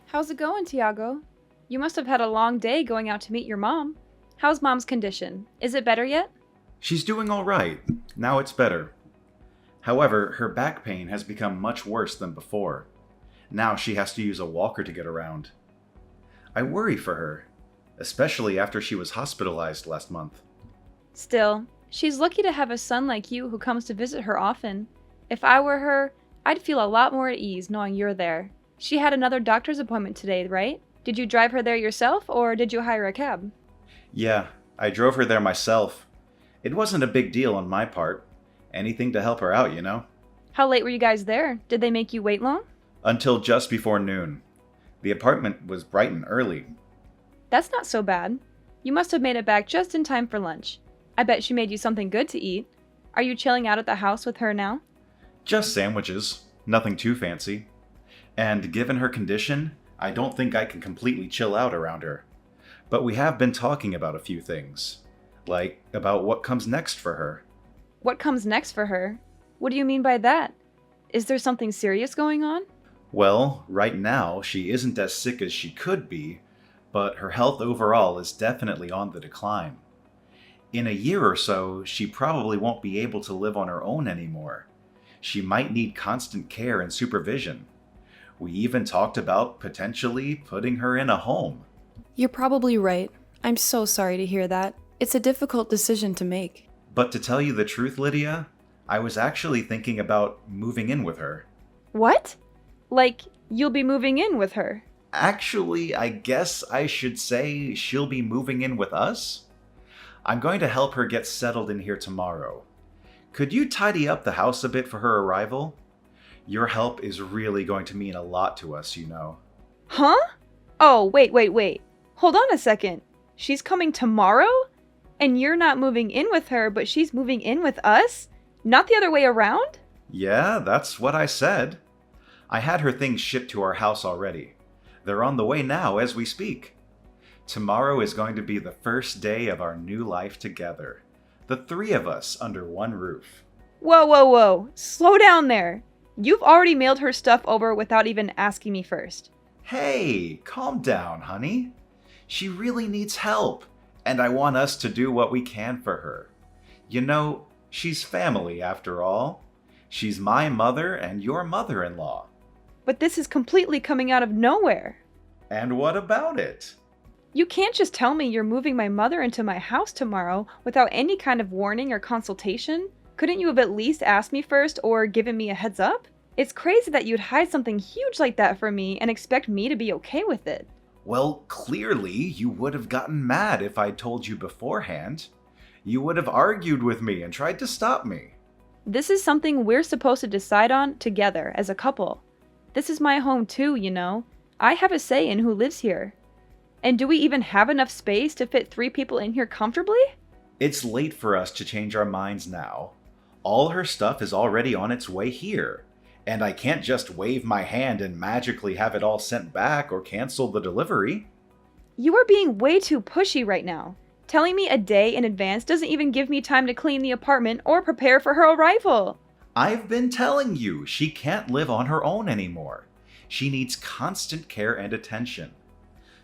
How's it going, Tiago? You must have had a long day going out to meet your mom. How's mom's condition? Is it better yet? She's doing all right. Now it's better. However, her back pain has become much worse than before. Now she has to use a walker to get around. I worry for her, especially after she was hospitalized last month. Still, she's lucky to have a son like you who comes to visit her often. If I were her, I'd feel a lot more at ease knowing you're there. She had another doctor's appointment today, right? Did you drive her there yourself, or did you hire a cab? Yeah, I drove her there myself. It wasn't a big deal on my part. Anything to help her out, you know? How late were you guys there? Did they make you wait long? Until just before noon. The apartment was bright and early. That's not so bad. You must have made it back just in time for lunch. I bet she made you something good to eat. Are you chilling out at the house with her now? Just sandwiches. Nothing too fancy. And given her condition, I don't think I can completely chill out around her. But we have been talking about a few things. Like about what comes next for her. What comes next for her? What do you mean by that? Is there something serious going on? Well, right now, she isn't as sick as she could be, but her health overall is definitely on the decline. In a year or so, she probably won't be able to live on her own anymore. She might need constant care and supervision. We even talked about potentially putting her in a home. You're probably right. I'm so sorry to hear that. It's a difficult decision to make. But to tell you the truth, Lydia, I was actually thinking about moving in with her. What? Like, you'll be moving in with her? Actually, I guess I should say she'll be moving in with us. I'm going to help her get settled in here tomorrow. Could you tidy up the house a bit for her arrival? Your help is really going to mean a lot to us, you know. Huh? Oh, wait. Hold on a second. She's coming tomorrow? And you're not moving in with her, but she's moving in with us? Not the other way around? Yeah, that's what I said. I had her things shipped to our house already. They're on the way now as we speak. Tomorrow is going to be the first day of our new life together. The three of us under one roof. Whoa. Slow down there. You've already mailed her stuff over without even asking me first. Hey, calm down, honey. She really needs help, and I want us to do what we can for her. You know, she's family after all. She's my mother and your mother-in-law. But this is completely coming out of nowhere. And what about it? You can't just tell me you're moving my mother into my house tomorrow without any kind of warning or consultation. Couldn't you have at least asked me first or given me a heads up? It's crazy that you'd hide something huge like that from me and expect me to be okay with it. Well, clearly you would have gotten mad if I'd told you beforehand. You would have argued with me and tried to stop me. This is something we're supposed to decide on together as a couple. This is my home too, you know. I have a say in who lives here. And do we even have enough space to fit 3 people in here comfortably? It's late for us to change our minds now. All her stuff is already on its way here, and I can't just wave my hand and magically have it all sent back or cancel the delivery. You are being way too pushy right now. Telling me a day in advance doesn't even give me time to clean the apartment or prepare for her arrival. I've been telling you, she can't live on her own anymore. She needs constant care and attention.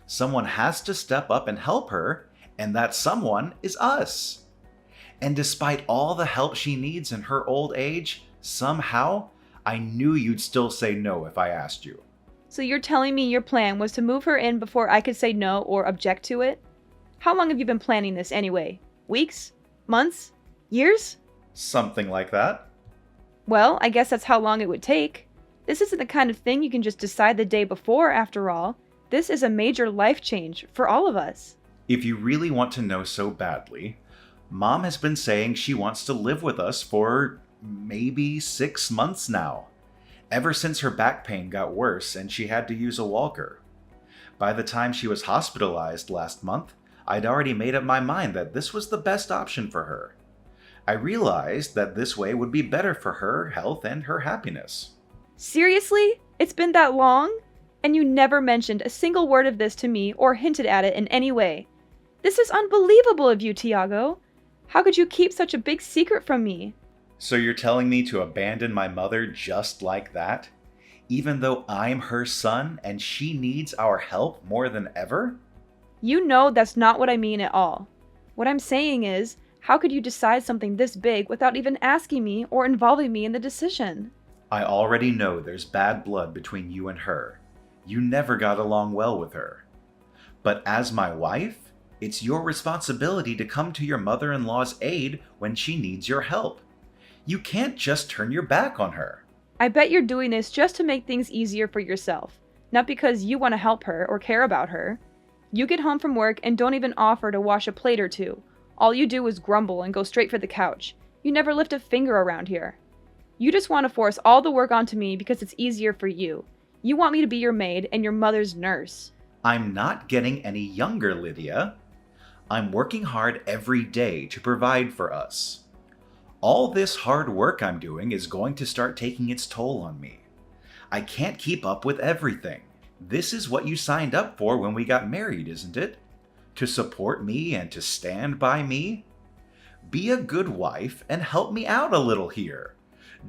Someone has to step up and help her, and that someone is us. And despite all the help she needs in her old age, somehow, I knew you'd still say no if I asked you. So you're telling me your plan was to move her in before I could say no or object to it? How long have you been planning this anyway? Weeks? Months? Years? Something like that. Well, I guess that's how long it would take. This isn't the kind of thing you can just decide the day before, after all. This is a major life change for all of us. If you really want to know so badly, Mom has been saying she wants to live with us for maybe 6 months now. Ever since her back pain got worse and she had to use a walker. By the time she was hospitalized last month, I'd already made up my mind that this was the best option for her. I realized that this way would be better for her health and her happiness. Seriously? It's been that long? And you never mentioned a single word of this to me or hinted at it in any way. This is unbelievable of you, Tiago. How could you keep such a big secret from me? So you're telling me to abandon my mother just like that? even though I'm her son and she needs our help more than ever? You know that's not what I mean at all. What I'm saying is, how could you decide something this big without even asking me or involving me in the decision? I already know there's bad blood between you and her. You never got along well with her. But as my wife, it's your responsibility to come to your mother-in-law's aid when she needs your help. You can't just turn your back on her. I bet you're doing this just to make things easier for yourself, not because you want to help her or care about her. You get home from work and don't even offer to wash a plate or two. All you do is grumble and go straight for the couch. You never lift a finger around here. You just want to force all the work onto me because it's easier for you. You want me to be your maid and your mother's nurse. I'm not getting any younger, Lydia. I'm working hard every day to provide for us. All this hard work I'm doing is going to start taking its toll on me. I can't keep up with everything. This is what you signed up for when we got married, isn't it? To support me and to stand by me? Be a good wife and help me out a little here.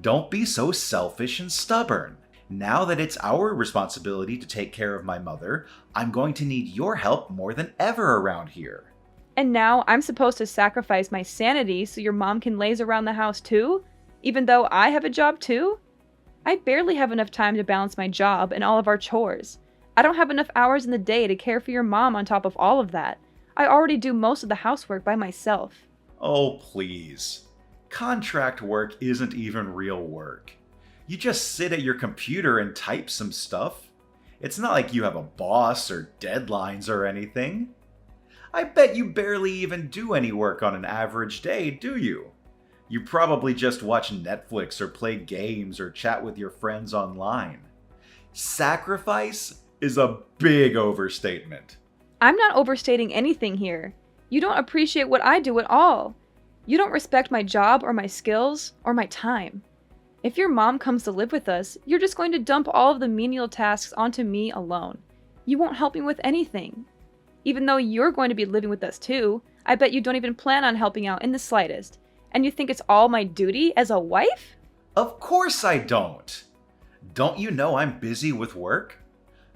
Don't be so selfish and stubborn. Now that it's our responsibility to take care of my mother, I'm going to need your help more than ever around here. And now I'm supposed to sacrifice my sanity so your mom can laze around the house too? Even though I have a job too? I barely have enough time to balance my job and all of our chores. I don't have enough hours in the day to care for your mom on top of all of that. I already do most of the housework by myself. Oh, please. Contract work isn't even real work. You just sit at your computer and type some stuff. It's not like you have a boss or deadlines or anything. I bet you barely even do any work on an average day, do you? You probably just watch Netflix or play games or chat with your friends online. Sacrifice is a big overstatement. I'm not overstating anything here. You don't appreciate what I do at all. You don't respect my job or my skills or my time. If your mom comes to live with us, you're just going to dump all of the menial tasks onto me alone. You won't help me with anything. Even though you're going to be living with us too, I bet you don't even plan on helping out in the slightest. And you think it's all my duty as a wife? Of course I don't. Don't you know I'm busy with work?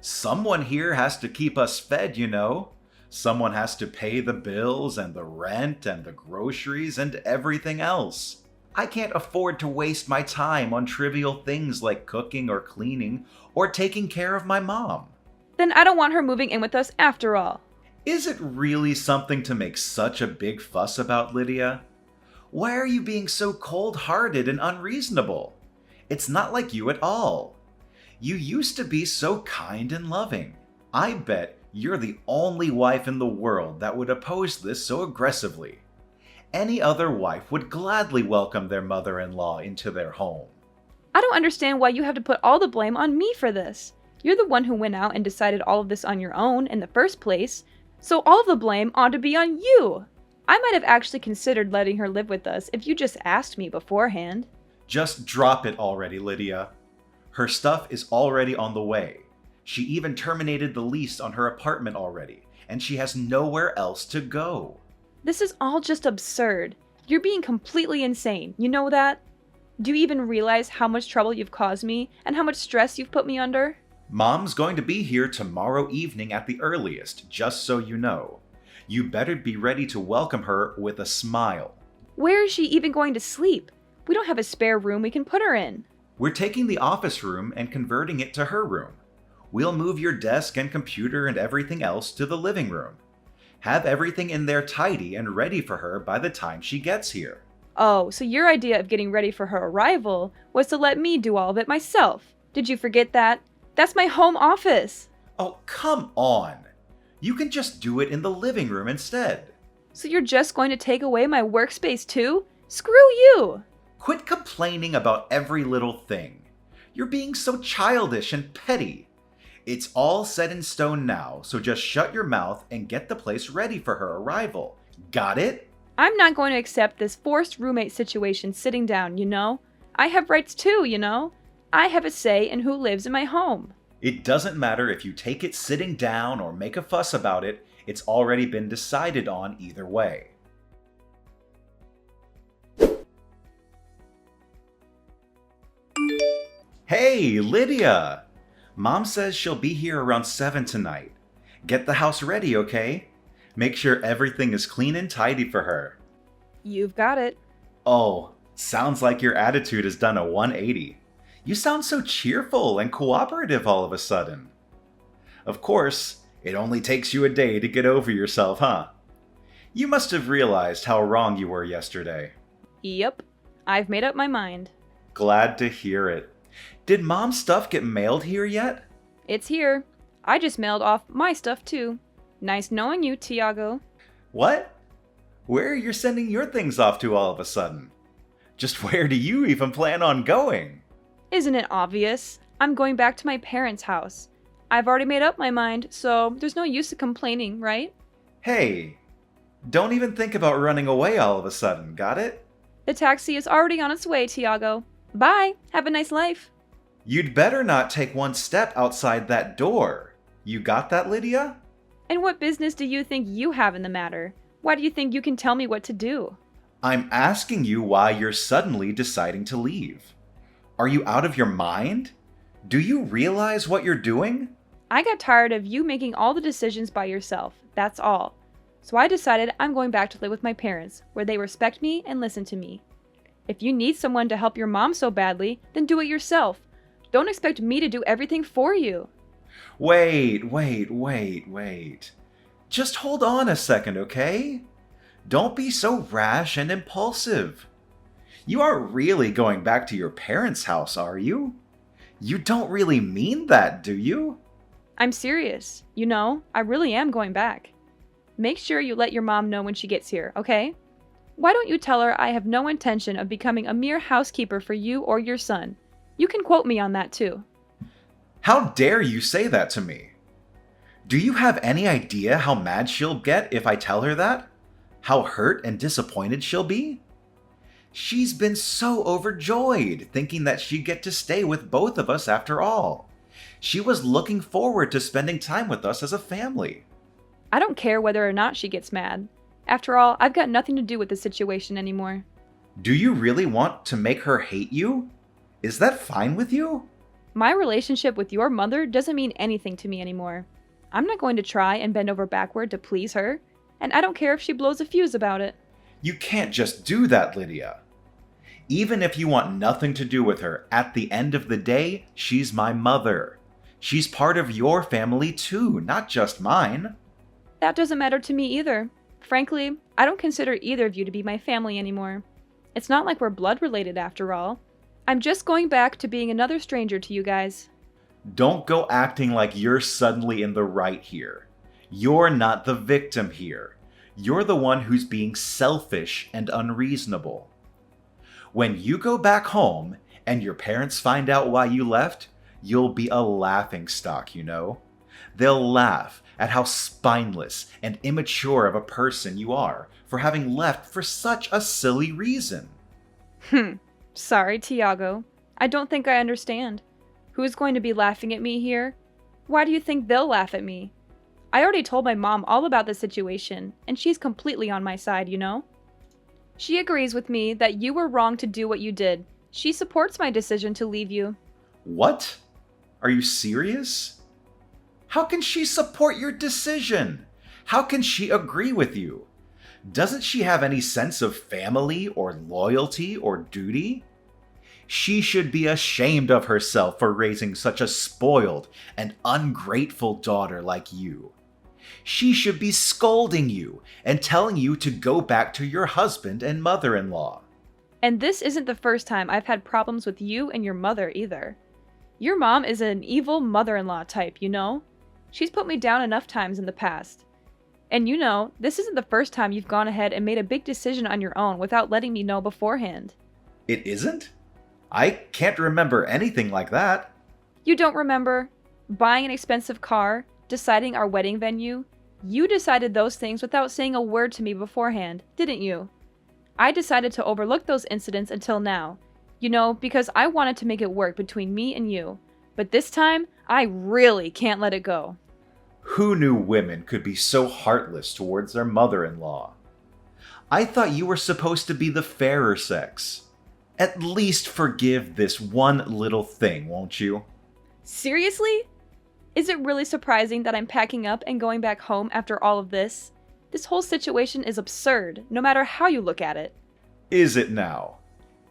Someone here has to keep us fed, you know. Someone has to pay the bills and the rent and the groceries and everything else. I can't afford to waste my time on trivial things like cooking or cleaning or taking care of my mom. Then I don't want her moving in with us after all. Is it really something to make such a big fuss about, Lydia? Why are you being so cold-hearted and unreasonable? It's not like you at all. You used to be so kind and loving. I bet you're the only wife in the world that would oppose this so aggressively. Any other wife would gladly welcome their mother-in-law into their home. I don't understand why you have to put all the blame on me for this. You're the one who went out and decided all of this on your own in the first place, so all of the blame ought to be on you. I might have actually considered letting her live with us if you just asked me beforehand. Just drop it already, Lydia. Her stuff is already on the way. She even terminated the lease on her apartment already, and she has nowhere else to go. This is all just absurd. You're being completely insane, you know that? Do you even realize how much trouble you've caused me and how much stress you've put me under? Mom's going to be here tomorrow evening at the earliest, just so you know. You better be ready to welcome her with a smile. Where is she even going to sleep? We don't have a spare room we can put her in. We're taking the office room and converting it to her room. We'll move your desk and computer and everything else to the living room. Have everything in there tidy and ready for her by the time she gets here. Oh, so your idea of getting ready for her arrival was to let me do all of it myself. Did you forget that? That's my home office. Oh, come on. You can just do it in the living room instead. So you're just going to take away my workspace too? Screw you! Quit complaining about every little thing. You're being so childish and petty. It's all set in stone now, so just shut your mouth and get the place ready for her arrival. Got it? I'm not going to accept this forced roommate situation sitting down, you know? I have rights too, you know? I have a say in who lives in my home. It doesn't matter if you take it sitting down or make a fuss about it. It's already been decided on either way. Hey! Hey, Lydia! Mom says she'll be here around 7 tonight. Get the house ready, okay? Make sure everything is clean and tidy for her. You've got it. Oh, sounds like your attitude has done a 180. You sound so cheerful and cooperative all of a sudden. Of course, it only takes you a day to get over yourself, huh? You must have realized how wrong you were yesterday. Yep. I've made up my mind. Glad to hear it. Did Mom's stuff get mailed here yet? It's here. I just mailed off my stuff too. Nice knowing you, Tiago. What? Where are you sending your things off to all of a sudden? Just where do you even plan on going? Isn't it obvious? I'm going back to my parents' house. I've already made up my mind, so there's no use of complaining, right? Hey, don't even think about running away all of a sudden, got it? The taxi is already on its way, Tiago. Bye. Have a nice life. You'd better not take one step outside that door. You got that, Lydia? And what business do you think you have in the matter? Why do you think you can tell me what to do? I'm asking you why you're suddenly deciding to leave. Are you out of your mind? Do you realize what you're doing? I got tired of you making all the decisions by yourself. That's all. So I decided I'm going back to live with my parents, where they respect me and listen to me. If you need someone to help your mom so badly, then do it yourself. Don't expect me to do everything for you. Wait. Just hold on a second, okay? Don't be so rash and impulsive. You aren't really going back to your parents' house, are you? You don't really mean that, do you? I'm serious. You know, I really am going back. Make sure you let your mom know when she gets here, okay? Why don't you tell her I have no intention of becoming a mere housekeeper for you or your son? You can quote me on that too. How dare you say that to me? Do you have any idea how mad she'll get if I tell her that? How hurt and disappointed she'll be? She's been so overjoyed, thinking that she'd get to stay with both of us after all. She was looking forward to spending time with us as a family. I don't care whether or not she gets mad. After all, I've got nothing to do with the situation anymore. Do you really want to make her hate you? Is that fine with you? My relationship with your mother doesn't mean anything to me anymore. I'm not going to try and bend over backward to please her, and I don't care if she blows a fuse about it. You can't just do that, Lydia. Even if you want nothing to do with her, at the end of the day, she's my mother. She's part of your family too, not just mine. That doesn't matter to me either. Frankly, I don't consider either of you to be my family anymore. It's not like we're blood related after all. I'm just going back to being another stranger to you guys. Don't go acting like you're suddenly in the right here. You're not the victim here. You're the one who's being selfish and unreasonable. When you go back home and your parents find out why you left, you'll be a laughingstock, you know? They'll laugh at how spineless and immature of a person you are for having left for such a silly reason. Sorry, Tiago. I don't think I understand. Who's going to be laughing at me here? Why do you think they'll laugh at me? I already told my mom all about the situation, and she's completely on my side, you know? She agrees with me that you were wrong to do what you did. She supports my decision to leave you. What? Are you serious? How can she support your decision? How can she agree with you? Doesn't she have any sense of family or loyalty or duty? She should be ashamed of herself for raising such a spoiled and ungrateful daughter like you. She should be scolding you and telling you to go back to your husband and mother-in-law. And this isn't the first time I've had problems with you and your mother either. Your mom is an evil mother-in-law type, you know? She's put me down enough times in the past. And you know, this isn't the first time you've gone ahead and made a big decision on your own without letting me know beforehand. It isn't? I can't remember anything like that. You don't remember? Buying an expensive car? Deciding our wedding venue? You decided those things without saying a word to me beforehand, didn't you? I decided to overlook those incidents until now. You know, because I wanted to make it work between me and you. But this time, I really can't let it go. Who knew women could be so heartless towards their mother-in-law? I thought you were supposed to be the fairer sex. At least forgive this one little thing, won't you? Seriously? Is it really surprising that I'm packing up and going back home after all of this? This whole situation is absurd, no matter how you look at it. Is it now?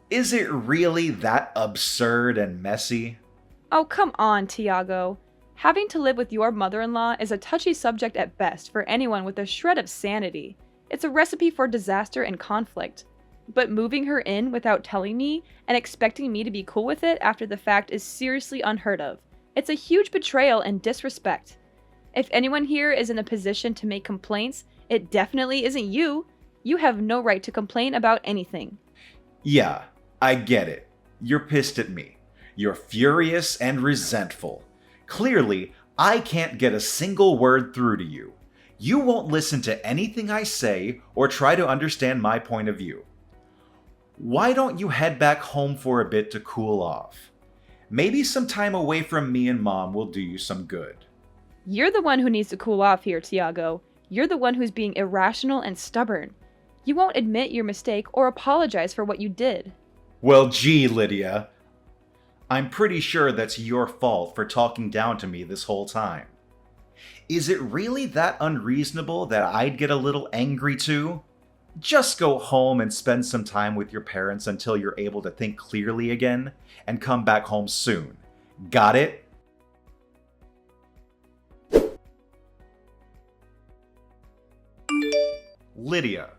Is it really that absurd and messy? Oh, come on, Tiago. Having to live with your mother-in-law is a touchy subject at best for anyone with a shred of sanity. It's a recipe for disaster and conflict. But moving her in without telling me and expecting me to be cool with it after the fact is seriously unheard of. It's a huge betrayal and disrespect. If anyone here is in a position to make complaints, it definitely isn't you. You have no right to complain about anything. Yeah, I get it. You're pissed at me. You're furious and resentful. Clearly, I can't get a single word through to you. You won't listen to anything I say or try to understand my point of view. Why don't you head back home for a bit to cool off? Maybe some time away from me and Mom will do you some good. You're the one who needs to cool off here, Tiago. You're the one who's being irrational and stubborn. You won't admit your mistake or apologize for what you did. Well, gee, Lydia. I'm pretty sure that's your fault for talking down to me this whole time. Is it really that unreasonable that I'd get a little angry too? Just go home and spend some time with your parents until you're able to think clearly again, and come back home soon. Got it? Lydia,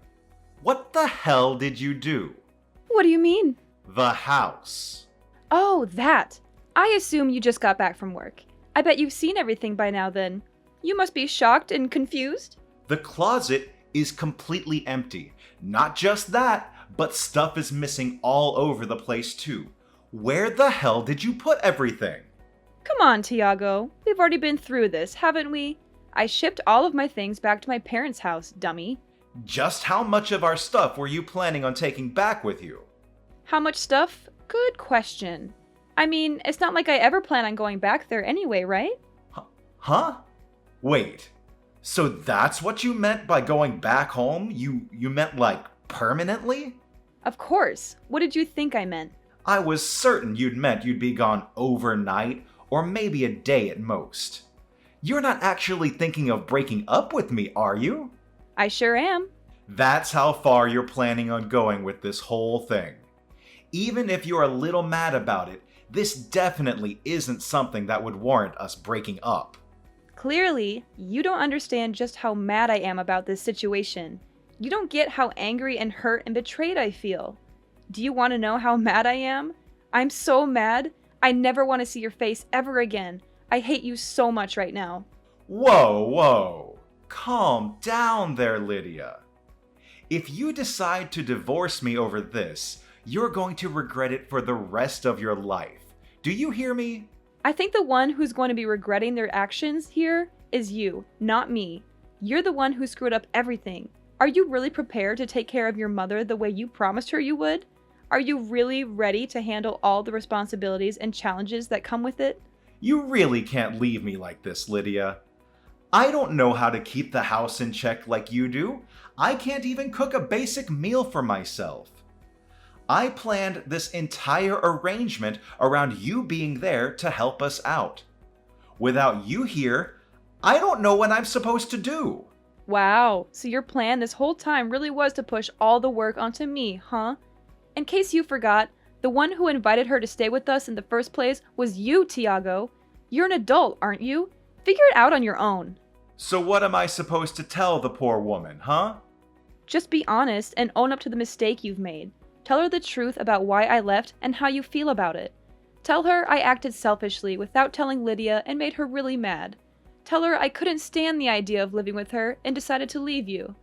what the hell did you do? What do you mean? The house. Oh, that. I assume you just got back from work. I bet you've seen everything by now then. You must be shocked and confused. The closet is completely empty. Not just that, but stuff is missing all over the place too. Where the hell did you put everything? Come on, Tiago. We've already been through this, haven't we? I shipped all of my things back to my parents' house, dummy. Just how much of our stuff were you planning on taking back with you? How much stuff? Good question. I mean, it's not like I ever plan on going back there anyway, right? Huh? Wait. So that's what you meant by going back home? You meant like permanently? Of course. What did you think I meant? I was certain you'd meant you'd be gone overnight, or maybe a day at most. You're not actually thinking of breaking up with me, are you? I sure am. That's how far you're planning on going with this whole thing. Even if you're a little mad about it, this definitely isn't something that would warrant us breaking up. Clearly, you don't understand just how mad I am about this situation. You don't get how angry and hurt and betrayed I feel. Do you want to know how mad I am? I'm so mad. I never want to see your face ever again. I hate you so much right now. Whoa. Calm down there, Lydia. If you decide to divorce me over this, you're going to regret it for the rest of your life. Do you hear me? I think the one who's going to be regretting their actions here is you, not me. You're the one who screwed up everything. Are you really prepared to take care of your mother the way you promised her you would? Are you really ready to handle all the responsibilities and challenges that come with it? You really can't leave me like this, Lydia. I don't know how to keep the house in check like you do. I can't even cook a basic meal for myself. I planned this entire arrangement around you being there to help us out. Without you here, I don't know what I'm supposed to do. Wow, so your plan this whole time really was to push all the work onto me, huh? In case you forgot, the one who invited her to stay with us in the first place was you, Tiago. You're an adult, aren't you? Figure it out on your own. So what am I supposed to tell the poor woman, huh? Just be honest and own up to the mistake you've made. Tell her the truth about why I left and how you feel about it. Tell her I acted selfishly without telling Lydia and made her really mad. Tell her I couldn't stand the idea of living with her and decided to leave you.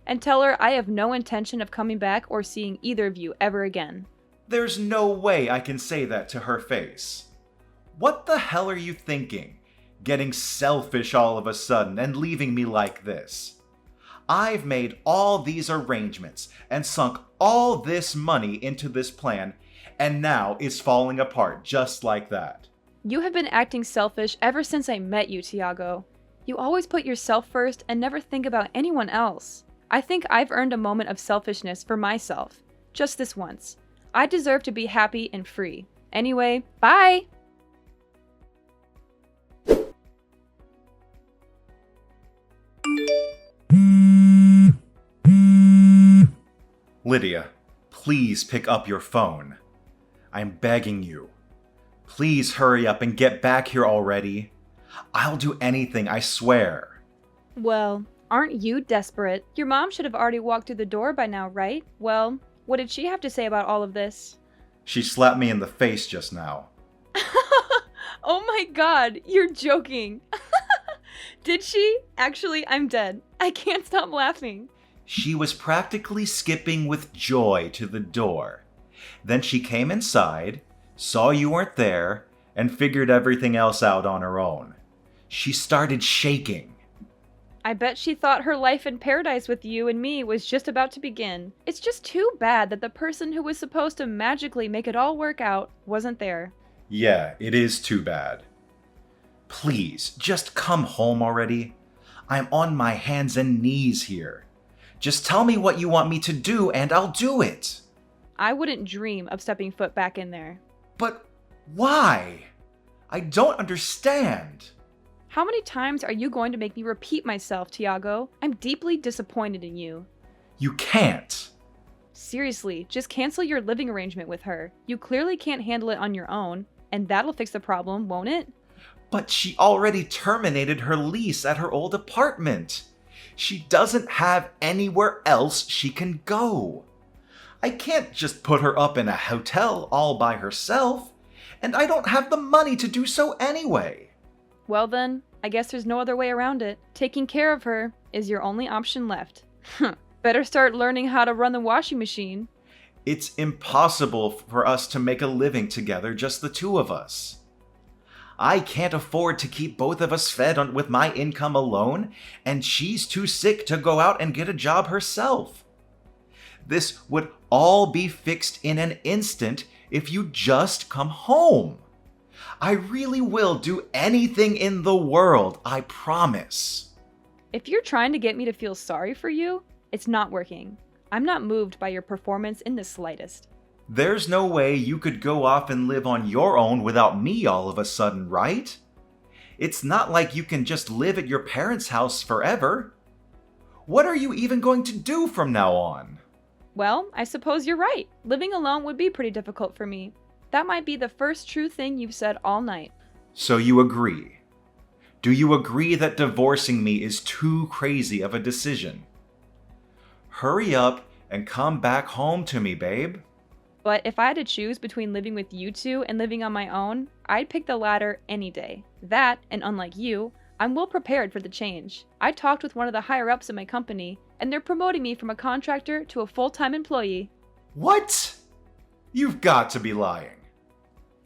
And tell her I have no intention of coming back or seeing either of you ever again. There's no way I can say that to her face. What the hell are you thinking? Getting selfish all of a sudden and leaving me like this? I've made all these arrangements and sunk all this money into this plan, and now it's falling apart just like that. You have been acting selfish ever since I met you, Tiago. You always put yourself first and never think about anyone else. I think I've earned a moment of selfishness for myself. Just this once. I deserve to be happy and free. Anyway, bye! Lydia, please pick up your phone. I'm begging you. Please hurry up and get back here already. I'll do anything, I swear. Well, aren't you desperate? Your mom should have already walked through the door by now, right? Well, what did she have to say about all of this? She slapped me in the face just now. Oh my god, you're joking. Did she? Actually, I'm dead. I can't stop laughing. She was practically skipping with joy to the door. Then she came inside, saw you weren't there, and figured everything else out on her own. She started shaking. I bet she thought her life in paradise with you and me was just about to begin. It's just too bad that the person who was supposed to magically make it all work out wasn't there. Yeah, it is too bad. Please, just come home already. I'm on my hands and knees here. Just tell me what you want me to do and I'll do it. I wouldn't dream of stepping foot back in there. But why? I don't understand. How many times are you going to make me repeat myself, Tiago? I'm deeply disappointed in you. You can't. Seriously, just cancel your living arrangement with her. You clearly can't handle it on your own, and that'll fix the problem, won't it? But she already terminated her lease at her old apartment. She doesn't have anywhere else she can go. I can't just put her up in a hotel all by herself, and I don't have the money to do so anyway. Well then, I guess there's no other way around it. Taking care of her is your only option left. Better start learning how to run the washing machine. It's impossible for us to make a living together, just the two of us. I can't afford to keep both of us fed with my income alone, and she's too sick to go out and get a job herself. This would all be fixed in an instant if you just come home. I really will do anything in the world, I promise. If you're trying to get me to feel sorry for you, it's not working. I'm not moved by your performance in the slightest. There's no way you could go off and live on your own without me all of a sudden, right? It's not like you can just live at your parents' house forever. What are you even going to do from now on? Well, I suppose you're right. Living alone would be pretty difficult for me. That might be the first true thing you've said all night. So you agree? Do you agree that divorcing me is too crazy of a decision? Hurry up and come back home to me, babe. But if I had to choose between living with you two and living on my own, I'd pick the latter any day. That, and unlike you, I'm well prepared for the change. I talked with one of the higher-ups in my company, and they're promoting me from a contractor to a full-time employee. What? You've got to be lying.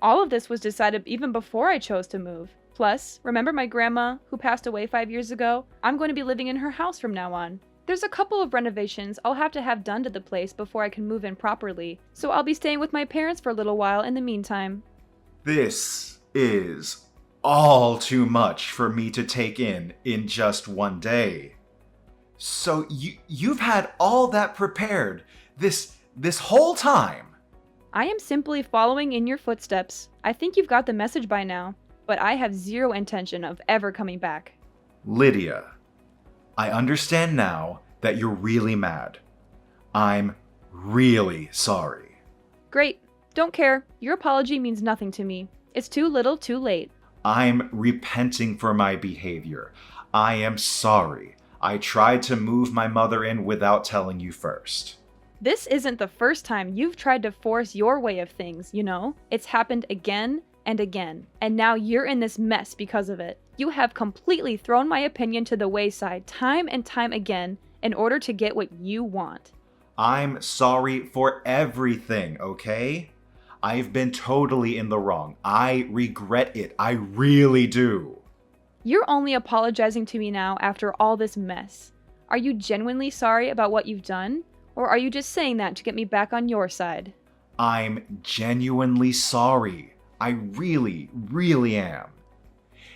All of this was decided even before I chose to move. Plus, remember my grandma, who passed away 5 years ago? I'm going to be living in her house from now on. There's a couple of renovations I'll have to have done to the place before I can move in properly, so I'll be staying with my parents for a little while in the meantime. This is all too much for me to take in just one day. So you've had all that prepared this whole time? I am simply following in your footsteps. I think you've got the message by now, but I have zero intention of ever coming back. Lydia, I understand now that you're really mad. I'm really sorry. Great. Don't care. Your apology means nothing to me. It's too little, too late. I'm repenting for my behavior. I am sorry. I tried to move my mother in without telling you first. This isn't the first time you've tried to force your way of things, you know? It's happened again and again, and now you're in this mess because of it. You have completely thrown my opinion to the wayside time and time again in order to get what you want. I'm sorry for everything, okay? I've been totally in the wrong. I regret it. I really do. You're only apologizing to me now after all this mess. Are you genuinely sorry about what you've done? Or are you just saying that to get me back on your side? I'm genuinely sorry. I really, really am.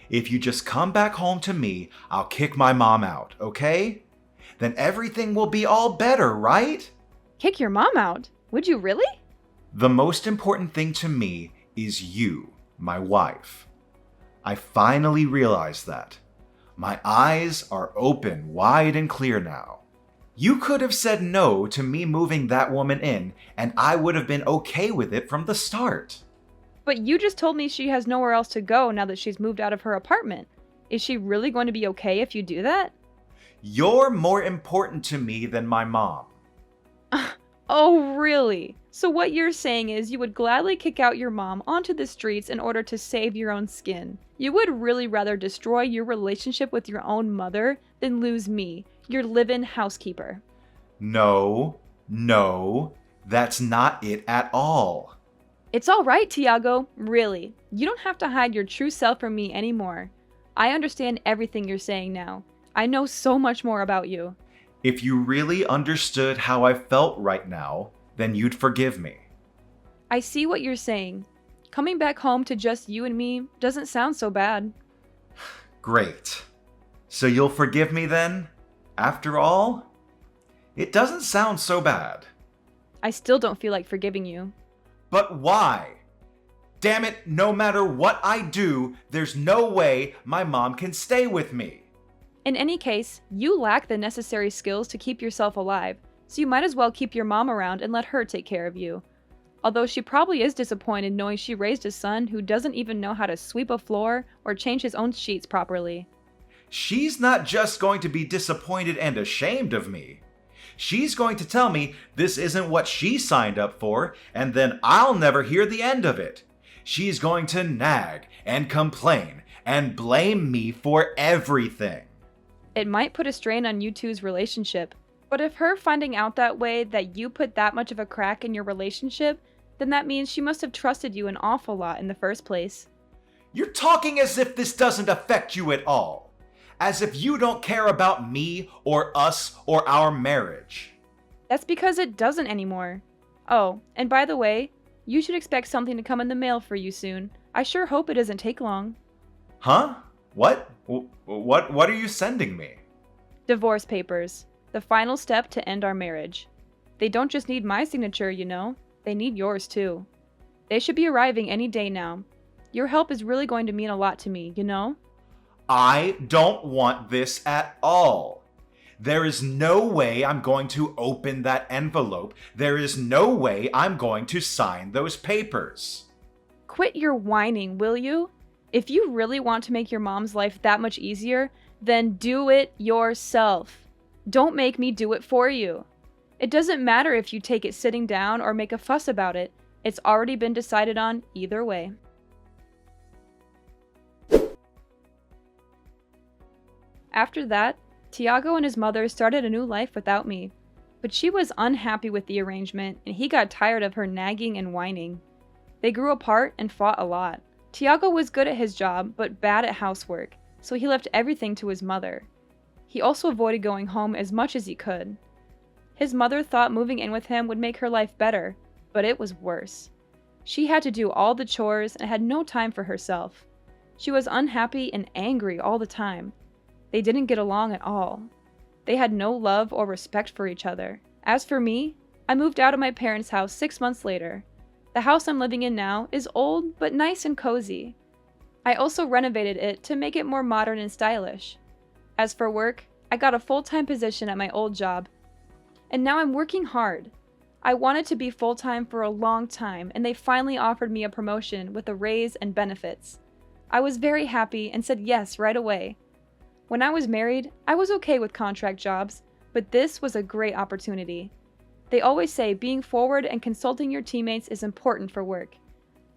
If you just come back home to me, I'll kick my mom out, okay? Then everything will be all better, right? Kick your mom out? Would you really? The most important thing to me is you, my wife. I finally realized that. My eyes are open wide and clear now. You could have said no to me moving that woman in, and I would have been okay with it from the start. But you just told me she has nowhere else to go now that she's moved out of her apartment. Is she really going to be okay if you do that? You're more important to me than my mom. Oh, really? So what you're saying is you would gladly kick out your mom onto the streets in order to save your own skin. You would really rather destroy your relationship with your own mother than lose me, your live-in housekeeper. No, that's not it at all. It's all right, Tiago. Really. You don't have to hide your true self from me anymore. I understand everything you're saying now. I know so much more about you. If you really understood how I felt right now, then you'd forgive me. I see what you're saying. Coming back home to just you and me doesn't sound so bad. Great. So you'll forgive me then? After all? It doesn't sound so bad. I still don't feel like forgiving you. But why? Damn it, no matter what I do, there's no way my mom can stay with me. In any case, you lack the necessary skills to keep yourself alive, so you might as well keep your mom around and let her take care of you. Although she probably is disappointed knowing she raised a son who doesn't even know how to sweep a floor or change his own sheets properly. She's not just going to be disappointed and ashamed of me. She's going to tell me this isn't what she signed up for, and then I'll never hear the end of it. She's going to nag and complain and blame me for everything. It might put a strain on you two's relationship, but if her finding out that way that you put that much of a crack in your relationship, then that means she must have trusted you an awful lot in the first place. You're talking as if this doesn't affect you at all. As if you don't care about me or us or our marriage. That's because it doesn't anymore. Oh, and by the way, you should expect something to come in the mail for you soon. I sure hope it doesn't take long. Huh? What? What are you sending me? Divorce papers. The final step to end our marriage. They don't just need my signature, you know. They need yours too. They should be arriving any day now. Your help is really going to mean a lot to me, you know? I don't want this at all. There is no way I'm going to open that envelope. There is no way I'm going to sign those papers. Quit your whining, will you? If you really want to make your mom's life that much easier, then do it yourself. Don't make me do it for you. It doesn't matter if you take it sitting down or make a fuss about it. It's already been decided on either way. After that, Tiago and his mother started a new life without me. But she was unhappy with the arrangement, and he got tired of her nagging and whining. They grew apart and fought a lot. Tiago was good at his job, but bad at housework, so he left everything to his mother. He also avoided going home as much as he could. His mother thought moving in with him would make her life better, but it was worse. She had to do all the chores and had no time for herself. She was unhappy and angry all the time. They didn't get along at all. They had no love or respect for each other. As for me, I moved out of my parents' house 6 months later. The house I'm living in now is old but nice and cozy. I also renovated it to make it more modern and stylish. As for work, I got a full-time position at my old job. And now I'm working hard. I wanted to be full-time for a long time, and they finally offered me a promotion with a raise and benefits. I was very happy and said yes right away. When I was married, I was okay with contract jobs, but this was a great opportunity. They always say being forward and consulting your teammates is important for work.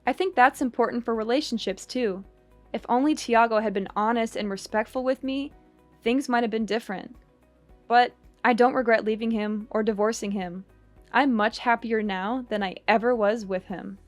I think that's important for relationships too. If only Tiago had been honest and respectful with me, things might have been different. But I don't regret leaving him or divorcing him. I'm much happier now than I ever was with him.